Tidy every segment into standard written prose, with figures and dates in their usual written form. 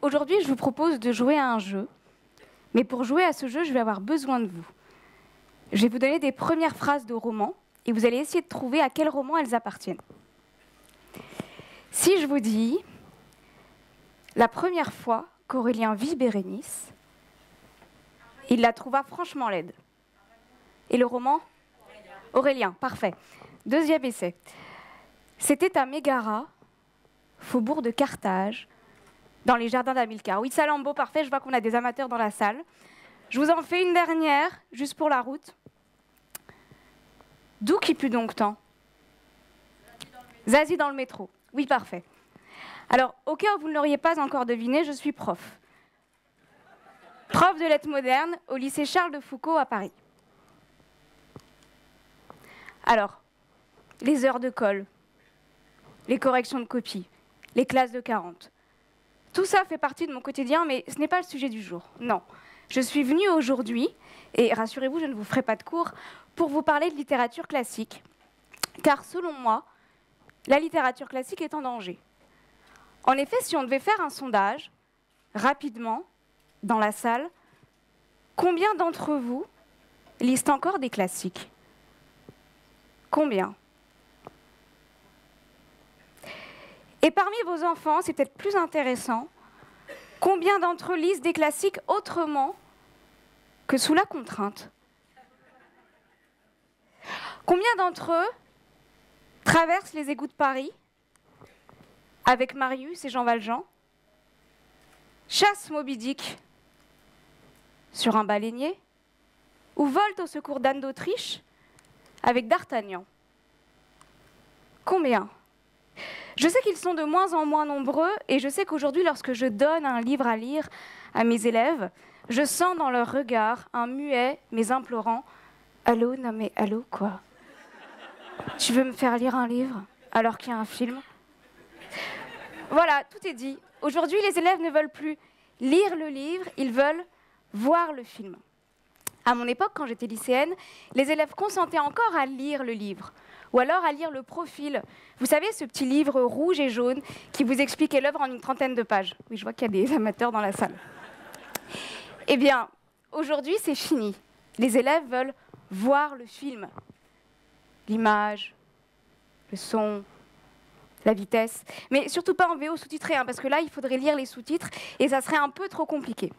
Aujourd'hui, je vous propose de jouer à un jeu. Mais pour jouer à ce jeu, je vais avoir besoin de vous. Je vais vous donner des premières phrases de romans et vous allez essayer de trouver à quel roman elles appartiennent. Si je vous dis « La première fois qu'Aurélien vit Bérénice, il la trouva franchement laide. » Et le roman ? Aurélien, parfait. Deuxième essai. C'était à Mégara, faubourg de Carthage, dans les jardins d'Hamilcar. Oui, Salammbô, parfait, je vois qu'on a des amateurs dans la salle. Je vous en fais une dernière, juste pour la route. D'où qui put donc tant ? Zazie dans le métro. Oui, parfait. Alors, au cas où vous ne l'auriez pas encore deviné, je suis prof. Prof de lettres modernes au lycée Charles de Foucault à Paris. Alors, les heures de colle, les corrections de copie, les classes de 40. Tout ça fait partie de mon quotidien, mais ce n'est pas le sujet du jour. Non. Je suis venue aujourd'hui, et rassurez-vous, je ne vous ferai pas de cours, pour vous parler de littérature classique. Car selon moi, la littérature classique est en danger. En effet, si on devait faire un sondage, rapidement, dans la salle, combien d'entre vous lisent encore des classiques ? Combien ? Et parmi vos enfants, c'est peut-être plus intéressant, combien d'entre eux lisent des classiques autrement que sous la contrainte ? Combien d'entre eux traversent les égouts de Paris avec Marius et Jean Valjean, chassent Moby Dick sur un baleinier ou volent au secours d'Anne d'Autriche avec D'Artagnan ? Combien ? Je sais qu'ils sont de moins en moins nombreux et je sais qu'aujourd'hui, lorsque je donne un livre à lire à mes élèves, je sens dans leur regard un muet, mais implorant « Allô, non mais allô, quoi ? Tu veux me faire lire un livre alors qu'il y a un film ?» Voilà, tout est dit. Aujourd'hui, les élèves ne veulent plus lire le livre, ils veulent voir le film. À mon époque, quand j'étais lycéenne, les élèves consentaient encore à lire le livre, ou alors à lire le profil. Vous savez, ce petit livre rouge et jaune qui vous expliquait l'œuvre en une trentaine de pages. Oui, je vois qu'il y a des amateurs dans la salle. Eh bien, aujourd'hui, c'est fini. Les élèves veulent voir le film. L'image, le son, la vitesse. Mais surtout pas en VO sous-titré, parce que là, il faudrait lire les sous-titres et ça serait un peu trop compliqué.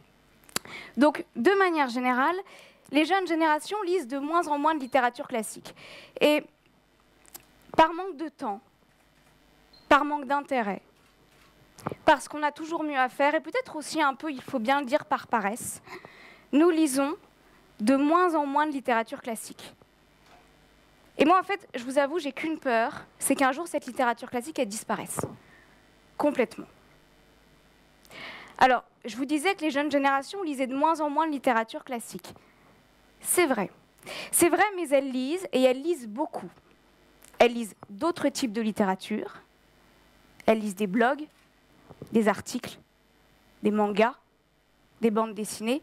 Donc, de manière générale, les jeunes générations lisent de moins en moins de littérature classique. Et par manque de temps, par manque d'intérêt, parce qu'on a toujours mieux à faire, et peut-être aussi un peu, il faut bien le dire, par paresse, nous lisons de moins en moins de littérature classique. Et moi, en fait, je vous avoue, j'ai qu'une peur, c'est qu'un jour, cette littérature classique, elle disparaisse. Complètement. Alors, je vous disais que les jeunes générations lisaient de moins en moins de littérature classique. C'est vrai. C'est vrai, mais elles lisent, et elles lisent beaucoup. Elles lisent d'autres types de littérature. Elles lisent des blogs, des articles, des mangas, des bandes dessinées.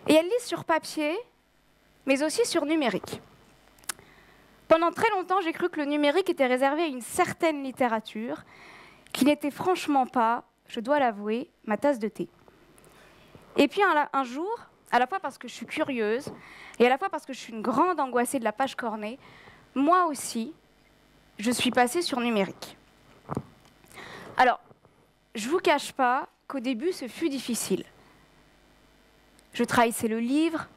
Et elles lisent sur papier, mais aussi sur numérique. Pendant très longtemps, j'ai cru que le numérique était réservé à une certaine littérature qui n'était franchement pas, je dois l'avouer, ma tasse de thé. Et puis un jour, à la fois parce que je suis curieuse et à la fois parce que je suis une grande angoissée de la page cornée, moi aussi, je suis passée sur numérique. Alors, je ne vous cache pas qu'au début, ce fut difficile. Je trahissais le livre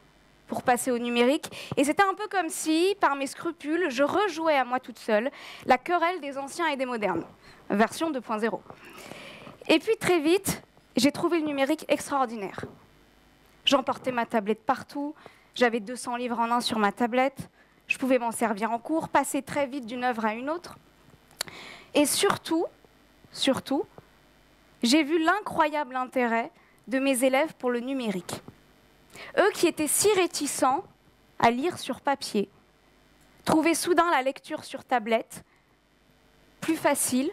pour passer au numérique, et c'était un peu comme si, par mes scrupules, je rejouais à moi toute seule la querelle des anciens et des modernes, version 2.0. Et puis très vite, j'ai trouvé le numérique extraordinaire. J'emportais ma tablette partout, j'avais 200 livres en un sur ma tablette, je pouvais m'en servir en cours, passer très vite d'une œuvre à une autre. Et surtout, j'ai vu l'incroyable intérêt de mes élèves pour le numérique. Eux qui étaient si réticents à lire sur papier, trouvaient soudain la lecture sur tablette plus facile,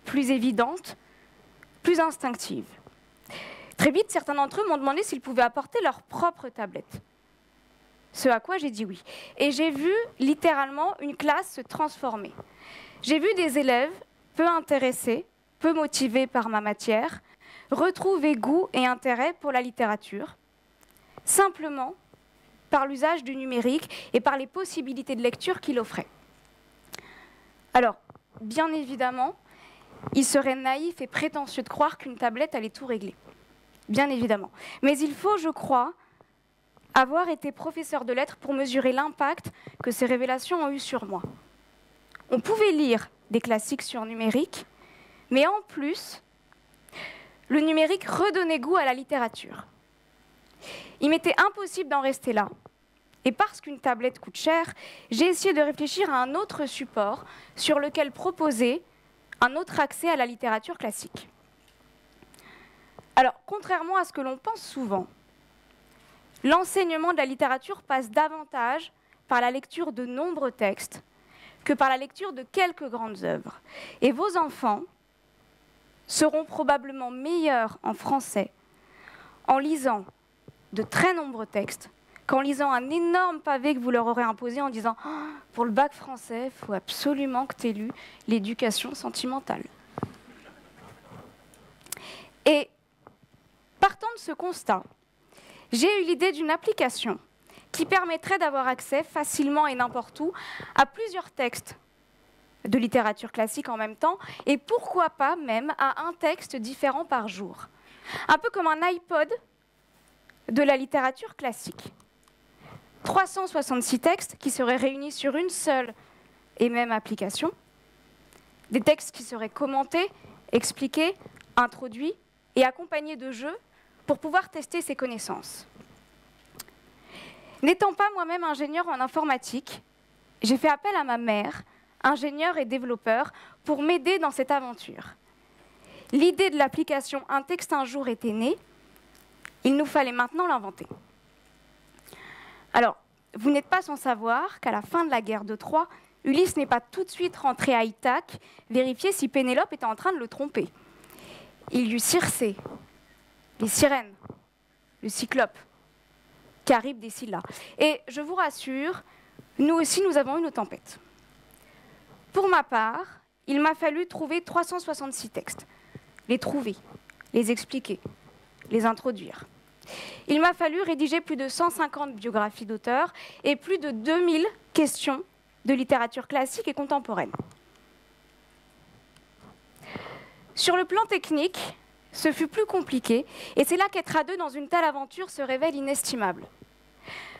plus évidente, plus instinctive. Très vite, certains d'entre eux m'ont demandé s'ils pouvaient apporter leur propre tablette. Ce à quoi j'ai dit oui. Et j'ai vu littéralement une classe se transformer. J'ai vu des élèves peu intéressés, peu motivés par ma matière, retrouver goût et intérêt pour la littérature, simplement par l'usage du numérique et par les possibilités de lecture qu'il offrait. Alors, bien évidemment, il serait naïf et prétentieux de croire qu'une tablette allait tout régler. Bien évidemment. Mais il faut, je crois, avoir été professeur de lettres pour mesurer l'impact que ces révélations ont eu sur moi. On pouvait lire des classiques sur numérique, mais en plus, le numérique redonnait goût à la littérature. Il m'était impossible d'en rester là. Et parce qu'une tablette coûte cher, j'ai essayé de réfléchir à un autre support sur lequel proposer un autre accès à la littérature classique. Alors, contrairement à ce que l'on pense souvent, l'enseignement de la littérature passe davantage par la lecture de nombreux textes que par la lecture de quelques grandes œuvres. Et vos enfants seront probablement meilleurs en français en lisant de très nombreux textes qu'en lisant un énorme pavé que vous leur aurez imposé en disant oh, « Pour le bac français, il faut absolument que tu aies lu l'éducation sentimentale. » Et partant de ce constat, j'ai eu l'idée d'une application qui permettrait d'avoir accès facilement et n'importe où à plusieurs textes de littérature classique en même temps, et pourquoi pas même à un texte différent par jour. Un peu comme un iPod de la littérature classique. 366 textes qui seraient réunis sur une seule et même application, des textes qui seraient commentés, expliqués, introduits et accompagnés de jeux pour pouvoir tester ses connaissances. N'étant pas moi-même ingénieure en informatique, j'ai fait appel à ma mère, ingénieure et développeur, pour m'aider dans cette aventure. L'idée de l'application Un texte un jour était née, il nous fallait maintenant l'inventer. Alors, vous n'êtes pas sans savoir qu'à la fin de la guerre de Troie, Ulysse n'est pas tout de suite rentré à Ithaque vérifier si Pénélope était en train de le tromper. Il y eut Circé, les sirènes, le cyclope, Charybde des Scylla. Et je vous rassure, nous aussi, nous avons eu nos tempêtes. Pour ma part, il m'a fallu trouver 366 textes, les trouver, les expliquer, les introduire. Il m'a fallu rédiger plus de 150 biographies d'auteurs et plus de 2000 questions de littérature classique et contemporaine. Sur le plan technique, ce fut plus compliqué, et c'est là qu'être à deux dans une telle aventure se révèle inestimable.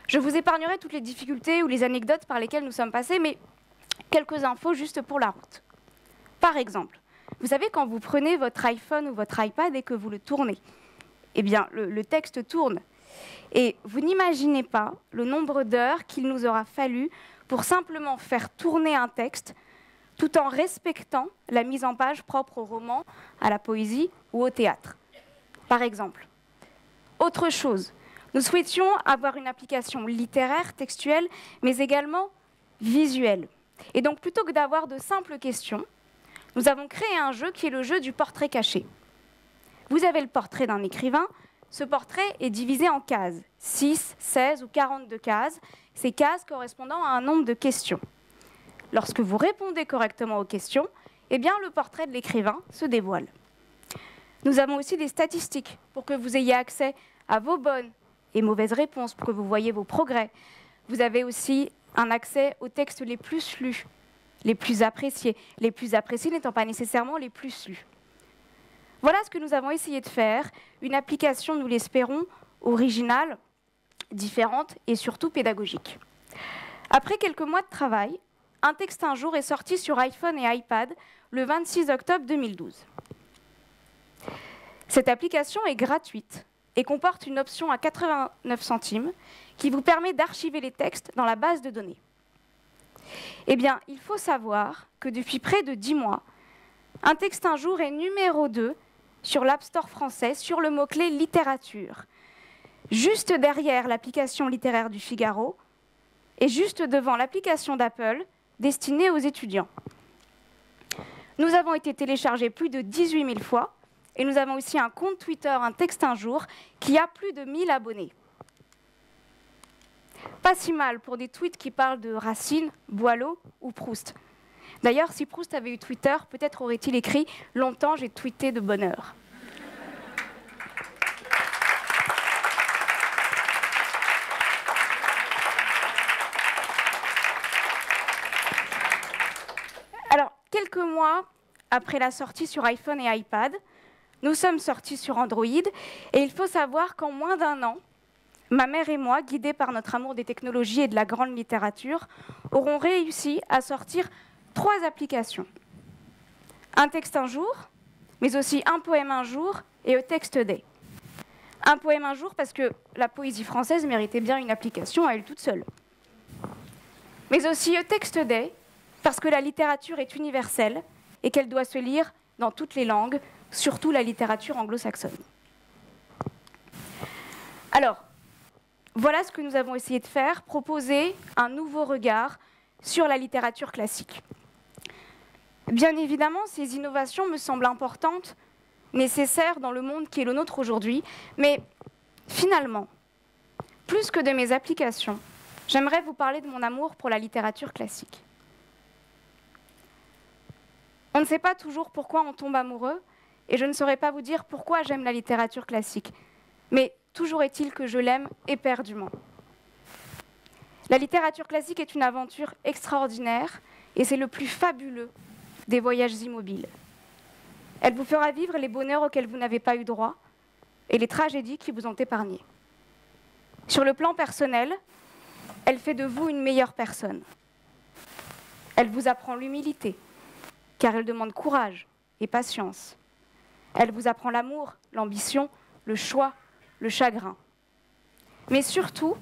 Je vous épargnerai toutes les difficultés ou les anecdotes par lesquelles nous sommes passés, mais quelques infos juste pour la route. Par exemple, vous savez, quand vous prenez votre iPhone ou votre iPad et que vous le tournez, eh bien, le texte tourne. Et vous n'imaginez pas le nombre d'heures qu'il nous aura fallu pour simplement faire tourner un texte tout en respectant la mise en page propre au roman, à la poésie ou au théâtre. Par exemple, autre chose, nous souhaitions avoir une application littéraire, textuelle, mais également visuelle. Et donc, plutôt que d'avoir de simples questions, nous avons créé un jeu qui est le jeu du portrait caché. Vous avez le portrait d'un écrivain. Ce portrait est divisé en cases, 6, 16 ou 42 cases, ces cases correspondant à un nombre de questions. Lorsque vous répondez correctement aux questions, eh bien, le portrait de l'écrivain se dévoile. Nous avons aussi des statistiques pour que vous ayez accès à vos bonnes et mauvaises réponses, pour que vous voyez vos progrès. Vous avez aussi un accès aux textes les plus lus, les plus appréciés n'étant pas nécessairement les plus lus. Voilà ce que nous avons essayé de faire, une application, nous l'espérons, originale, différente et surtout pédagogique. Après quelques mois de travail, Un texte un jour est sorti sur iPhone et iPad le 26 octobre 2012. Cette application est gratuite et comporte une option à 89 centimes qui vous permet d'archiver les textes dans la base de données. Eh bien, il faut savoir que depuis près de 10 mois, Un texte un jour est numéro 2 sur l'App Store français sur le mot-clé littérature, juste derrière l'application littéraire du Figaro et juste devant l'application d'Apple destinée aux étudiants. Nous avons été téléchargés plus de 18 000 fois et nous avons aussi un compte Twitter, Un texte un jour, qui a plus de 1000 abonnés. Pas si mal pour des tweets qui parlent de Racine, Boileau ou Proust. D'ailleurs, si Proust avait eu Twitter, peut-être aurait-il écrit « Longtemps, j'ai tweeté de bonne heure ». quelques mois après la sortie sur iPhone et iPad, nous sommes sortis sur Android, et il faut savoir qu'en moins d'1 an, ma mère et moi, guidés par notre amour des technologies et de la grande littérature, aurons réussi à sortir 3 applications. Un texte un jour, mais aussi un poème un jour et A Text a Day. Un poème un jour parce que la poésie française méritait bien une application à elle toute seule. Mais aussi A Text a Day parce que la littérature est universelle et qu'elle doit se lire dans toutes les langues, surtout la littérature anglo-saxonne. Alors, voilà ce que nous avons essayé de faire, proposer un nouveau regard sur la littérature classique. Bien évidemment, ces innovations me semblent importantes, nécessaires dans le monde qui est le nôtre aujourd'hui, mais finalement, plus que de mes applications, j'aimerais vous parler de mon amour pour la littérature classique. On ne sait pas toujours pourquoi on tombe amoureux, et je ne saurais pas vous dire pourquoi j'aime la littérature classique, mais toujours est-il que je l'aime éperdument. La littérature classique est une aventure extraordinaire, et c'est le plus fabuleux des voyages immobiles. Elle vous fera vivre les bonheurs auxquels vous n'avez pas eu droit, et les tragédies qui vous ont épargné. Sur le plan personnel, elle fait de vous une meilleure personne. Elle vous apprend l'humilité, car elle demande courage et patience. Elle vous apprend l'amour, l'ambition, le choix, le chagrin. Mais surtout,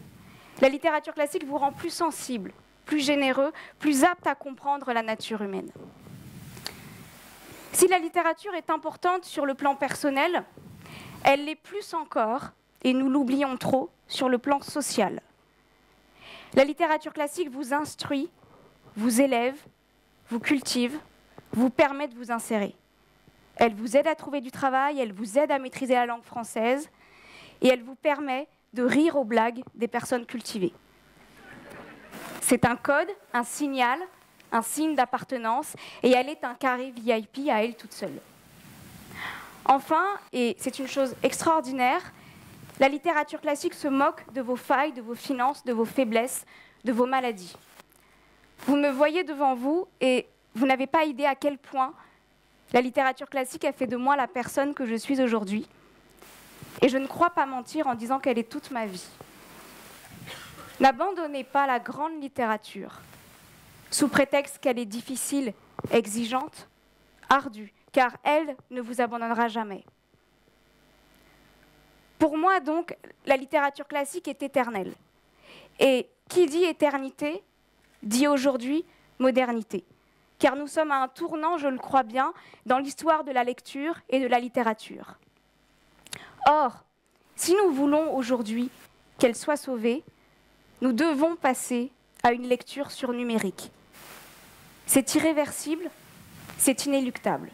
la littérature classique vous rend plus sensible, plus généreux, plus apte à comprendre la nature humaine. Si la littérature est importante sur le plan personnel, elle l'est plus encore, et nous l'oublions trop, sur le plan social. La littérature classique vous instruit, vous élève, vous cultive, vous permet de vous insérer. Elle vous aide à trouver du travail, elle vous aide à maîtriser la langue française, et elle vous permet de rire aux blagues des personnes cultivées. C'est un code, un signal, un signe d'appartenance, et elle est un carré VIP à elle toute seule. Enfin, et c'est une chose extraordinaire, la littérature classique se moque de vos failles, de vos finances, de vos faiblesses, de vos maladies. Vous me voyez devant vous et vous n'avez pas idée à quel point la littérature classique a fait de moi la personne que je suis aujourd'hui. Et je ne crois pas mentir en disant qu'elle est toute ma vie. N'abandonnez pas la grande littérature sous prétexte qu'elle est difficile, exigeante, ardue, car elle ne vous abandonnera jamais. Pour moi, donc, la littérature classique est éternelle. Et qui dit éternité, dit aujourd'hui modernité. Car nous sommes à un tournant, je le crois bien, dans l'histoire de la lecture et de la littérature. Or, si nous voulons aujourd'hui qu'elle soit sauvée, nous devons passer à une lecture surnumérique. C'est irréversible, c'est inéluctable.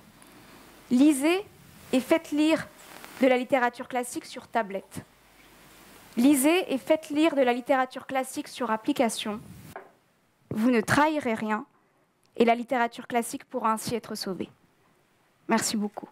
Lisez et faites lire de la littérature classique sur tablette. Lisez et faites lire de la littérature classique sur application. Vous ne trahirez rien et la littérature classique pourra ainsi être sauvée. Merci beaucoup.